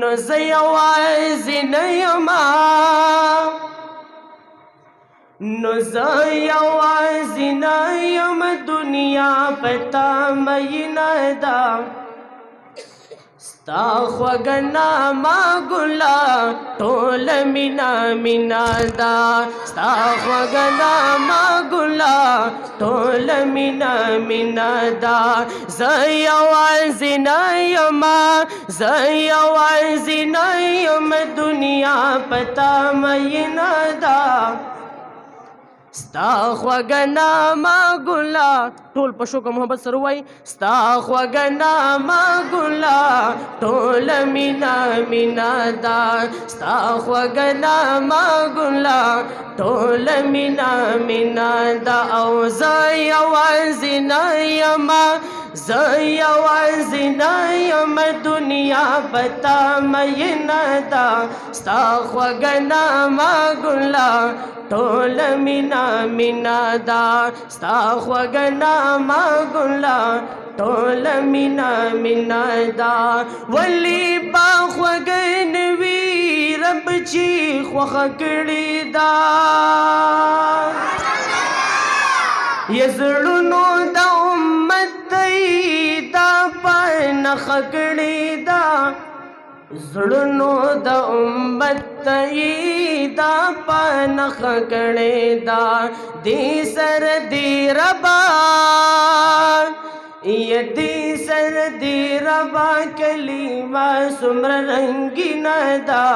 نو زه یوازې نه یمه نو زه یوازې نه یم دنیا په تا مینه ده ستا خوږه نامه ګله ټوله مینه مینه ده ستا خوږه نامه ګله ټوله مینه مینه ده زه یوازې نه یم زه یوازې نه یم دنیا په تا مینه ده ستا خوږه نامه ګله ټول په شوق محبت سره وایي ستا خوږه نامه ګله ټوله مینه مینه ده ستا خوږه نامه ګله ټوله مینه مینه ده او زه یوازې نه یم زه یوازې نه یم دنیا په تا مینه ده ستا خوږه نامه ګله ټوله مینه مینه ده ستا خوږه نامه ګله ټوله مینه مینه ده ولې به خوږه نه وي رب چې خوښه کړې ده یا زړونو د امت دی دا په نښه کړې ده زړونو د امت ته دا په نښه کړې ده دې سره دې ربا دې سره دې ربا کلمه څومره رنګینه ده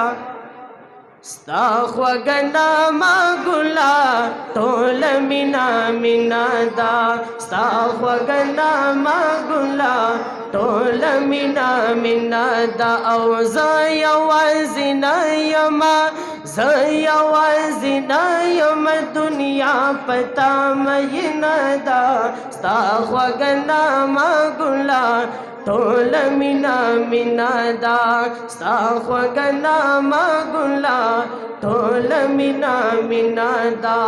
ستا خوږه نامه ګله ټوله مینه مینه ده ستا خوږه نامه ګله ټوله مینه مینه ده او زه یوازې نه یم زه یوازې نه یم دنیا په تا مینه ده ستا خوږه نامه ګله ټوله مینه مینه ده ستا خوږه نامه ګله ټوله مینه مینه ده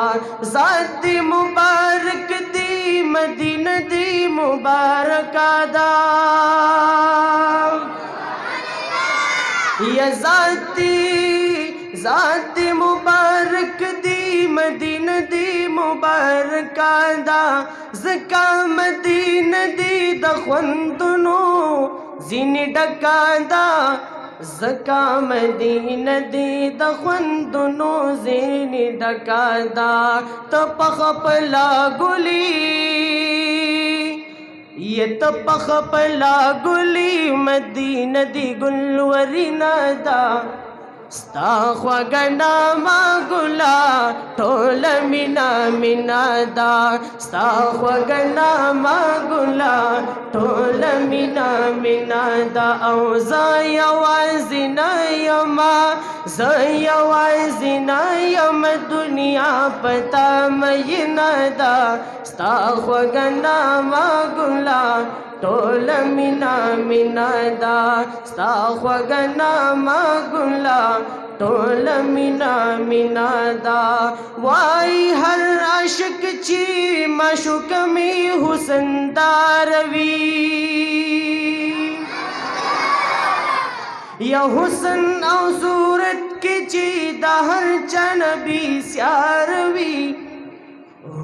ذات دې مبارک دی مدینه دې مبارکه ده یا ذات دې مبارک دی مدینه دې مبارکه ده ځکه مدینه دې د خوندونو ځینې ډکه ده ځکه مدینه دې د خوندونو ځینې ډکه ده ته په خپله ګلي ته په خپله ګلي مدینه دې ګلورینه ده ستا خوږه نامه ګله ټوله مینه مینه ده ستا خوږه نامه ګله ټوله مینه مینه ده او زه یوازې نه یم زه یوازې نه یم دنیا په تا مینه ده ستا خوږه نامه ګله ټوله مینه مینه ده ستا خوږه نامه ګله ټوله مینه مینه ده وای هر عاشق چې معشوق مې حسن داروي یا حسن او صورت کې چې د هر چا نبي سیاروي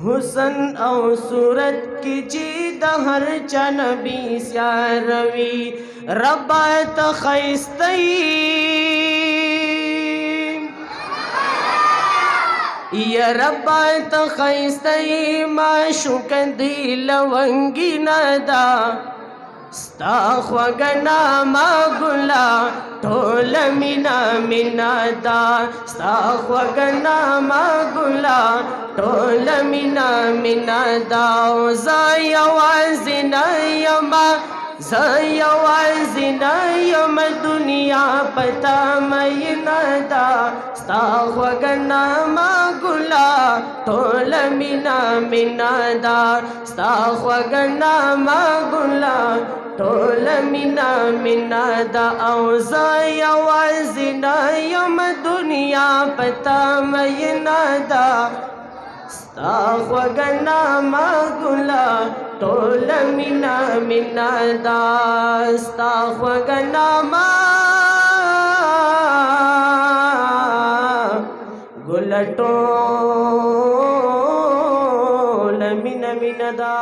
حسن او صورت کی چې د هر چا نبی سیاروي رب ته ښایسته یا رب ته ښایسته معشوق دی لونګینه ده ستا خوږه نامه ګله ټوله مینه مینه ده ستا خوږه نامه ګله ټوله مینه مینه ده او زه یوازې نه یم زه یوازې نه یم دنیا په تا مینه ده ستا خوږه نامه ګله ټوله مینه مینه ده ستا خوږه نامه ګله ټوله مینه مینه ده او زه یوازې نه یم دنیا په تا مینه ده ستا خوږه نامه ګله ټوله مینه مینه ده ستا خوږه نامه ټول مینه مینه دا